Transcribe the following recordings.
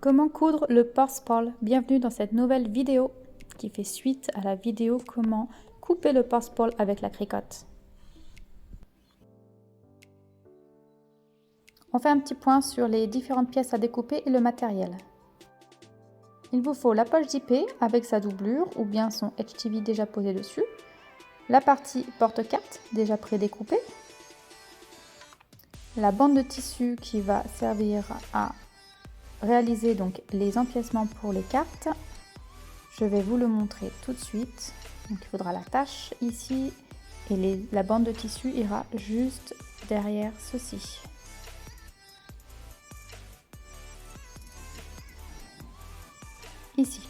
Comment coudre le porte-spol? Bienvenue dans cette nouvelle vidéo qui fait suite à la vidéo comment couper le porte-spol avec la cricotte. On fait un petit point sur les différentes pièces à découper et le matériel. Il vous faut la poche zippée avec sa doublure ou bien son HTV déjà posé dessus, la partie porte-carte déjà pré-découpée, la bande de tissu qui va servir à réaliser donc les empiècements pour les cartes. Je vais vous le montrer tout de suite. Donc il faudra la tache ici et la bande de tissu ira juste derrière ceci. Ici.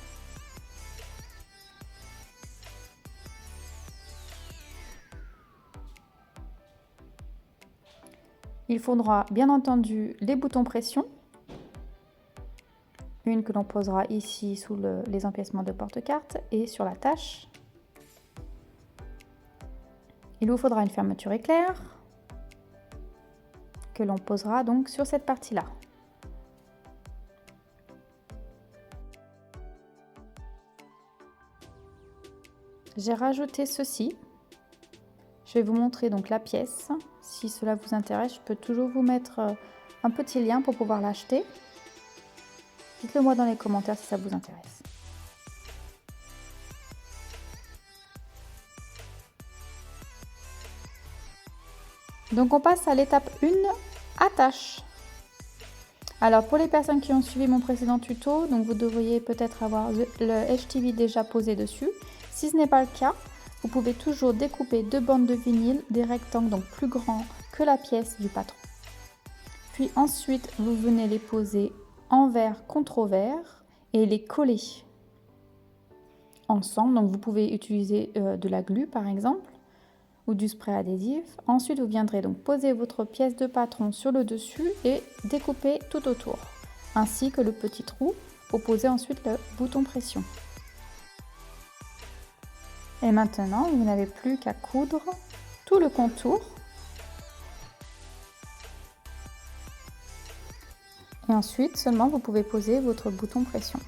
Il faudra bien entendu les boutons pression. Une que l'on posera ici sous les empiècements de porte-carte et sur la tache. Il vous faudra une fermeture éclair que l'on posera donc sur cette partie-là. J'ai rajouté ceci. Je vais vous montrer donc la pièce. Si cela vous intéresse, je peux toujours vous mettre un petit lien pour pouvoir l'acheter. Dites-le moi dans les commentaires si ça vous intéresse. Donc on passe à l'étape 1, attache. Alors pour les personnes qui ont suivi mon précédent tuto, donc vous devriez peut-être avoir le HTV déjà posé dessus. Si ce n'est pas le cas, vous pouvez toujours découper deux bandes de vinyle, des rectangles donc plus grands que la pièce du patron. Puis ensuite, vous venez les poser envers contre envers et les coller ensemble. Donc vous pouvez utiliser de la glu par exemple ou du spray adhésif. Ensuite, vous viendrez donc poser votre pièce de patron sur le dessus et découper tout autour, ainsi que le petit trou pour poser ensuite le bouton pression. Et maintenant, vous n'avez plus qu'à coudre tout le contour. Et ensuite, seulement, vous pouvez poser votre bouton pression.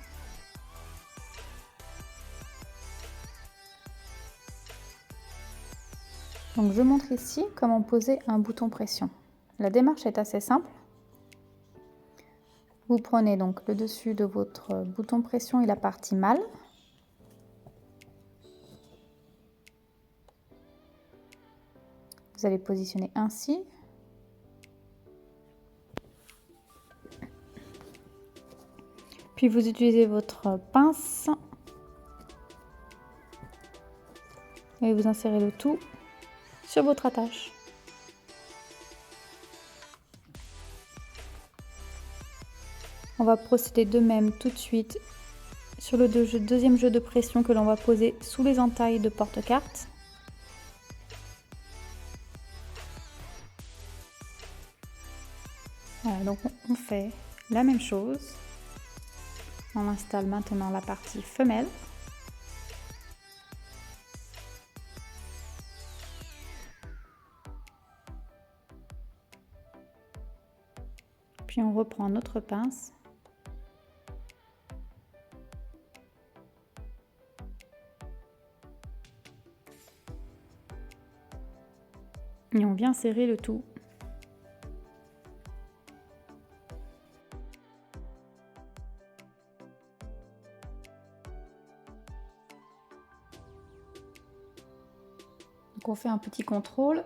Donc, je montre ici comment poser un bouton pression. La démarche est assez simple. Vous prenez donc le dessus de votre bouton pression et la partie mâle. Vous allez positionner ainsi. Puis vous utilisez votre pince et vous insérez le tout sur votre attache. On va procéder de même tout de suite sur le deuxième jeu de pression que l'on va poser sous les entailles de porte-carte. Voilà, donc on fait la même chose. On installe maintenant la partie femelle. Puis on reprend notre pince. Et on vient serrer le tout. Donc on fait un petit contrôle.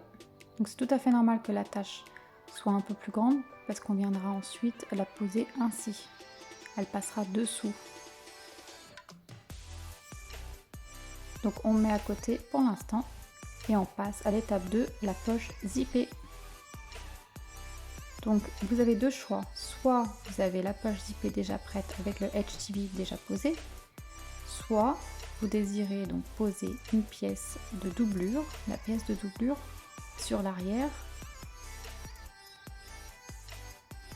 Donc c'est tout à fait normal que la tâche soit un peu plus grande parce qu'on viendra ensuite la poser ainsi. Elle passera dessous. Donc on met à côté pour l'instant et on passe à l'étape 2, la poche zippée. Donc vous avez deux choix, soit vous avez la poche zippée déjà prête avec le HTV déjà posé, soit vous désirez donc poser une pièce de doublure, la pièce de doublure sur l'arrière.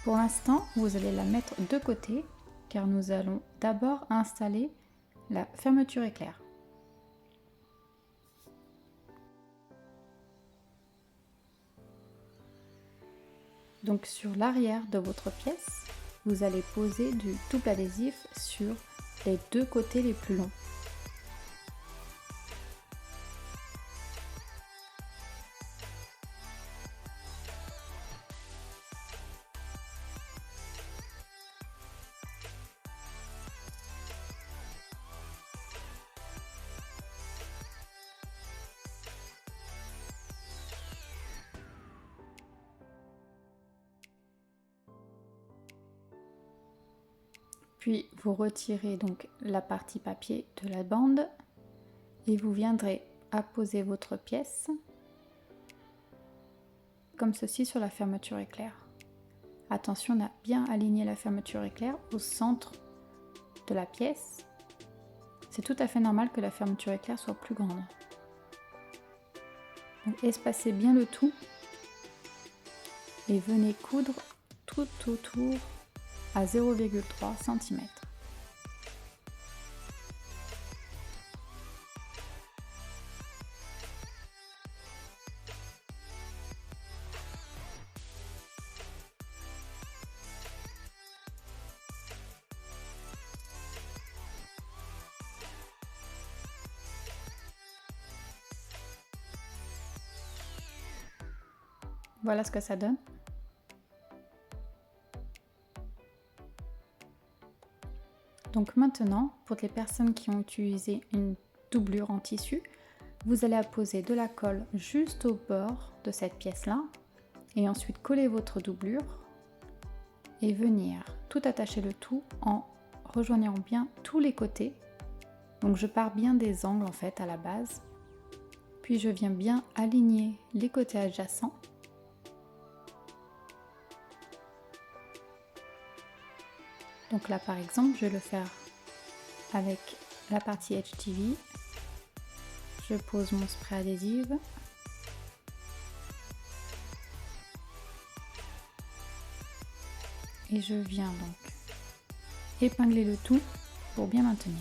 Pour l'instant, vous allez la mettre de côté car nous allons d'abord installer la fermeture éclair. Donc sur l'arrière de votre pièce, vous allez poser du double adhésif sur les deux côtés les plus longs. Puis vous retirez donc la partie papier de la bande et vous viendrez apposer votre pièce comme ceci sur la fermeture éclair. Attention à bien aligner la fermeture éclair au centre de la pièce. C'est tout à fait normal que la fermeture éclair soit plus grande. Donc espacez bien le tout et venez coudre tout autour à 0,3 cm. Voilà ce que ça donne. Donc maintenant, pour les personnes qui ont utilisé une doublure en tissu, vous allez apposer de la colle juste au bord de cette pièce-là et ensuite coller votre doublure et venir tout attacher le tout en rejoignant bien tous les côtés. Donc je pars bien des angles en fait à la base, puis je viens bien aligner les côtés adjacents. Donc là par exemple, je vais le faire avec la partie HTV. Je pose mon spray adhésif. Et je viens donc épingler le tout pour bien maintenir.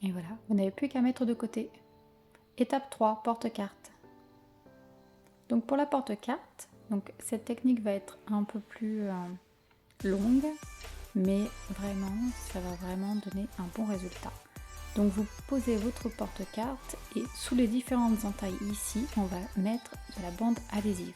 Et voilà, vous n'avez plus qu'à mettre de côté. Étape 3, porte-carte. Donc pour la porte-carte, donc cette technique va être un peu plus longue, mais vraiment, ça va vraiment donner un bon résultat. Donc vous posez votre porte-carte et sous les différentes entailles ici, on va mettre de la bande adhésive.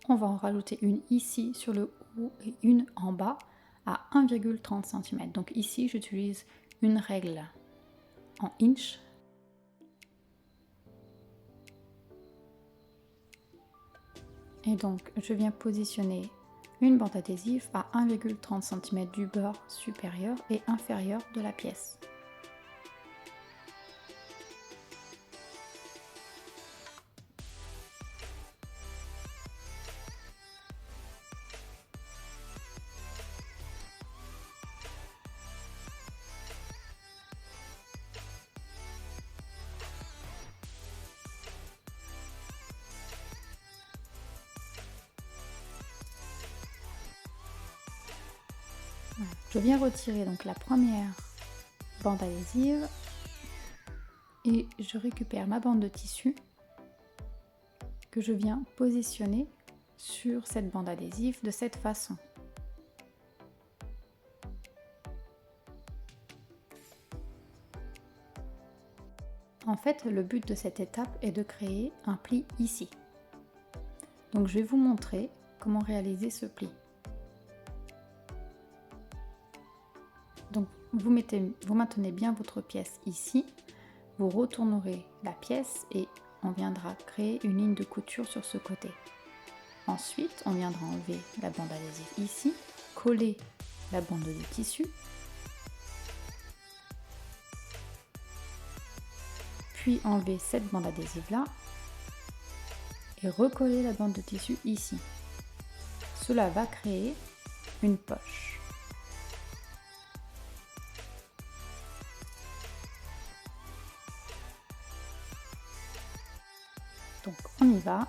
On va en rajouter une ici sur le haut et une en bas à 1,30 cm. Donc ici, j'utilise une règle en inch. Et donc, je viens positionner une bande adhésive à 1,30 cm du bord supérieur et inférieur de la pièce. Je viens retirer donc la première bande adhésive et je récupère ma bande de tissu que je viens positionner sur cette bande adhésive de cette façon. En fait, le but de cette étape est de créer un pli ici. Donc je vais vous montrer comment réaliser ce pli. Donc vous maintenez bien votre pièce ici, vous retournerez la pièce et on viendra créer une ligne de couture sur ce côté. Ensuite, on viendra enlever la bande adhésive ici, coller la bande de tissu, puis enlever cette bande adhésive là et recoller la bande de tissu ici. Cela va créer une poche. Donc on y va.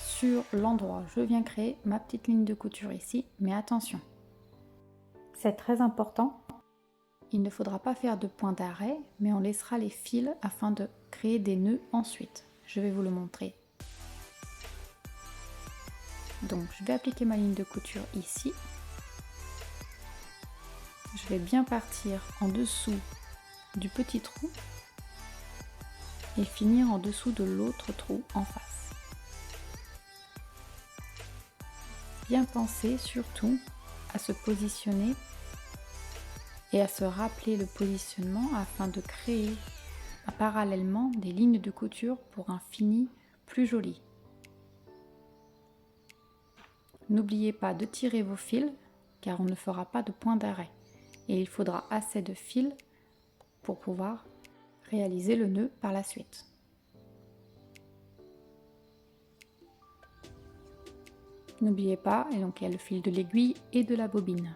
Sur l'endroit, je viens créer ma petite ligne de couture ici, mais attention, c'est très important. Il ne faudra pas faire de point d'arrêt, mais on laissera les fils afin de créer des nœuds ensuite. Je vais vous le montrer. Donc je vais appliquer ma ligne de couture ici. Je vais bien partir en dessous du petit trou et finir en dessous de l'autre trou en face. Bien penser surtout à se positionner et à se rappeler le positionnement afin de créer parallèlement des lignes de couture pour un fini plus joli. N'oubliez pas de tirer vos fils car on ne fera pas de point d'arrêt et il faudra assez de fils pour pouvoir réaliser le nœud par la suite. N'oubliez pas, et donc il y a le fil de l'aiguille et de la bobine.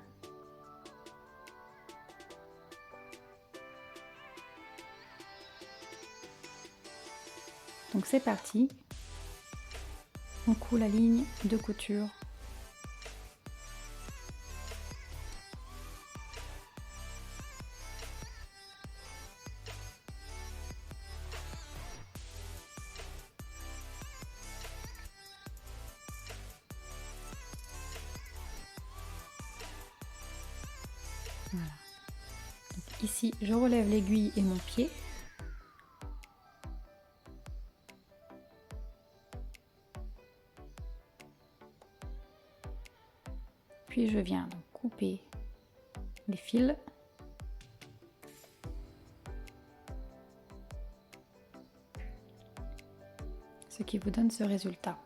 Donc c'est parti, on coud la ligne de couture. Voilà. Donc ici, je relève l'aiguille et mon pied. Puis je viens donc couper les fils. Ce qui vous donne ce résultat.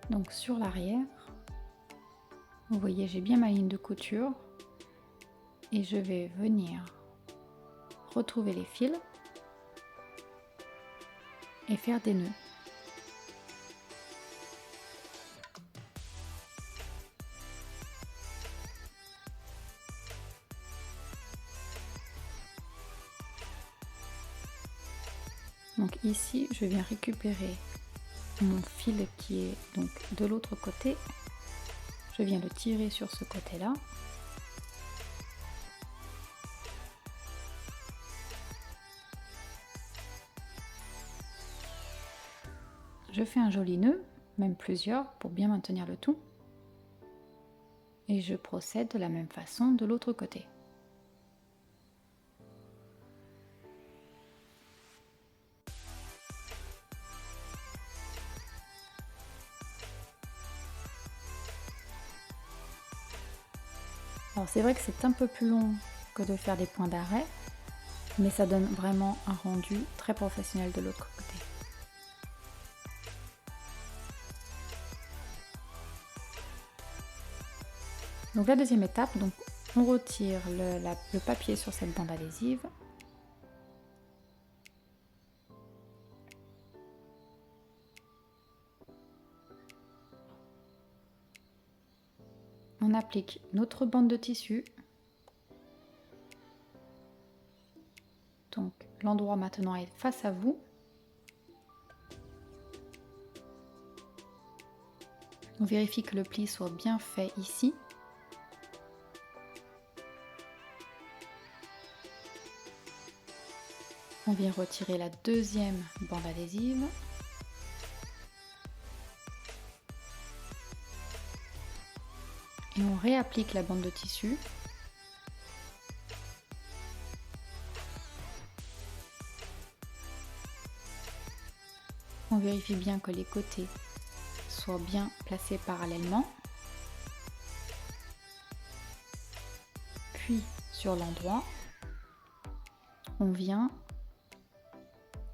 Donc sur l'arrière, vous voyez j'ai bien ma ligne de couture et je vais venir retrouver les fils et faire des nœuds. Donc ici, je viens récupérer mon fil qui est donc de l'autre côté. Je viens le tirer sur ce côté-là. Je fais un joli nœud, même plusieurs, pour bien maintenir le tout. Et je procède de la même façon de l'autre côté. Alors c'est vrai que c'est un peu plus long que de faire des points d'arrêt, mais ça donne vraiment un rendu très professionnel de l'autre côté. Donc la deuxième étape, donc on retire le papier sur cette bande adhésive. On applique notre bande de tissu. Donc l'endroit maintenant est face à vous. On vérifie que le pli soit bien fait ici. On vient retirer la deuxième bande adhésive. Et on réapplique la bande de tissu. On vérifie bien que les côtés soient bien placés parallèlement. Puis sur l'endroit, on vient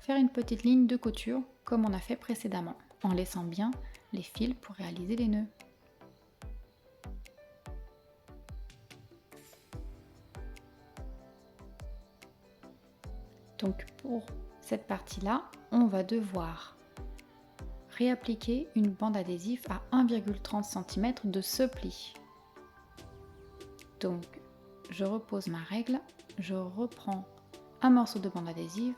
faire une petite ligne de couture comme on a fait précédemment, en laissant bien les fils pour réaliser les nœuds. Donc pour cette partie-là, on va devoir réappliquer une bande adhésive à 1,30 cm de ce pli. Donc, je repose ma règle, je reprends un morceau de bande adhésive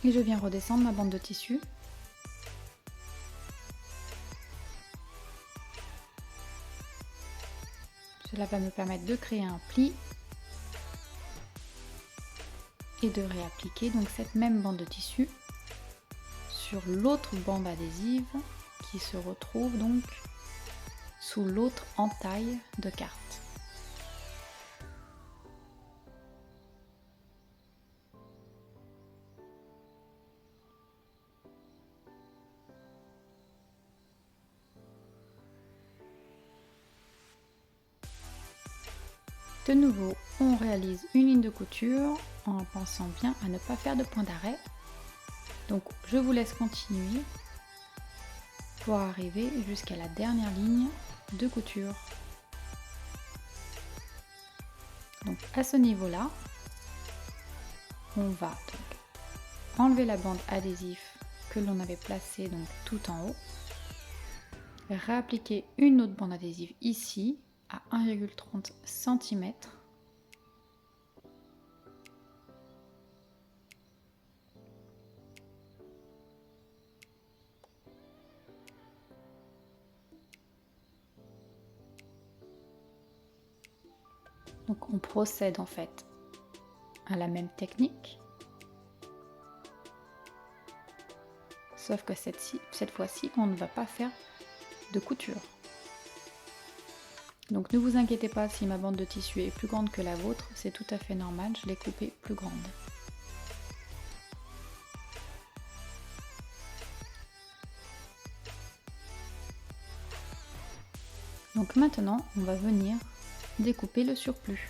et je viens redescendre ma bande de tissu. Cela va me permettre de créer un pli et de réappliquer donc cette même bande de tissu sur l'autre bande adhésive qui se retrouve donc sous l'autre entaille de carte. De nouveau, on réalise une ligne de couture en pensant bien à ne pas faire de point d'arrêt. Donc je vous laisse continuer pour arriver jusqu'à la dernière ligne de couture. Donc à ce niveau-là, on va donc enlever la bande adhésive que l'on avait placée donc tout en haut, réappliquer une autre bande adhésive ici à 1,30 cm. Donc on procède en fait à la même technique, sauf que cette fois-ci on ne va pas faire de couture. Donc ne vous inquiétez pas si ma bande de tissu est plus grande que la vôtre, c'est tout à fait normal, je l'ai coupée plus grande. Donc maintenant, on va venir découper le surplus.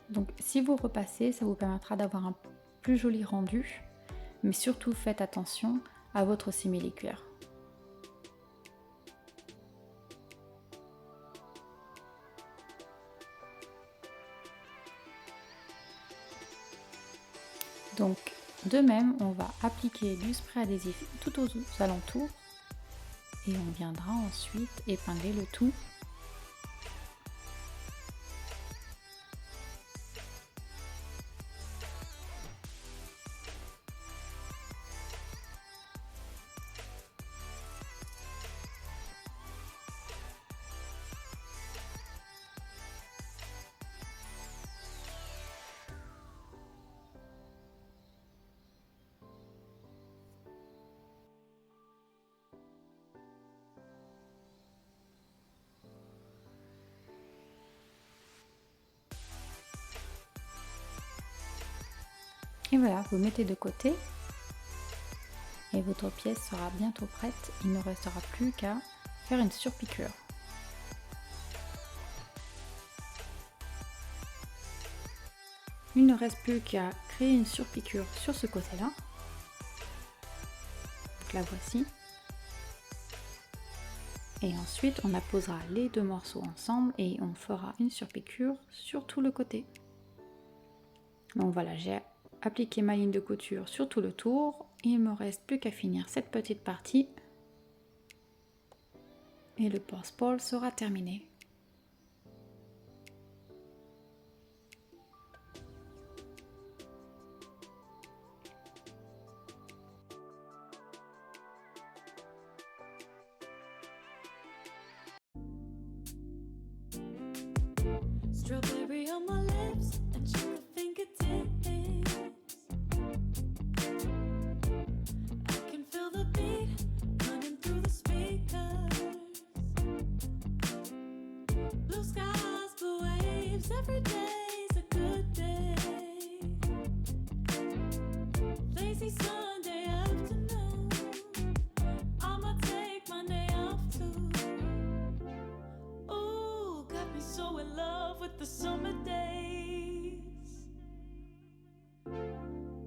Donc si vous repassez, ça vous permettra d'avoir un plus joli rendu, mais surtout faites attention à votre simili-cuir. Donc de même, on va appliquer du spray adhésif tout aux alentours et on viendra ensuite épingler le tout. Et voilà, vous mettez de côté et votre pièce sera bientôt prête. Il ne restera plus qu'à faire une surpiqûre. Il ne reste plus qu'à créer une surpiqûre sur ce côté-là. Donc la voici. Et ensuite, on apposera les deux morceaux ensemble et on fera une surpiqûre sur tout le côté. Donc voilà, j'ai appliqué ma ligne de couture sur tout le tour. Il ne me reste plus qu'à finir cette petite partie. Et le porte-paul sera terminé. Strawberry on my lips and sugar fingertips. I can feel the beat running through the speakers. 'cause every day's a good day. Lazy Sunday afternoon, I'ma take Monday off too. Ooh, got me so in love with the summer days.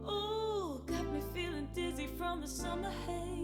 Ooh, got me feeling dizzy from the summer haze.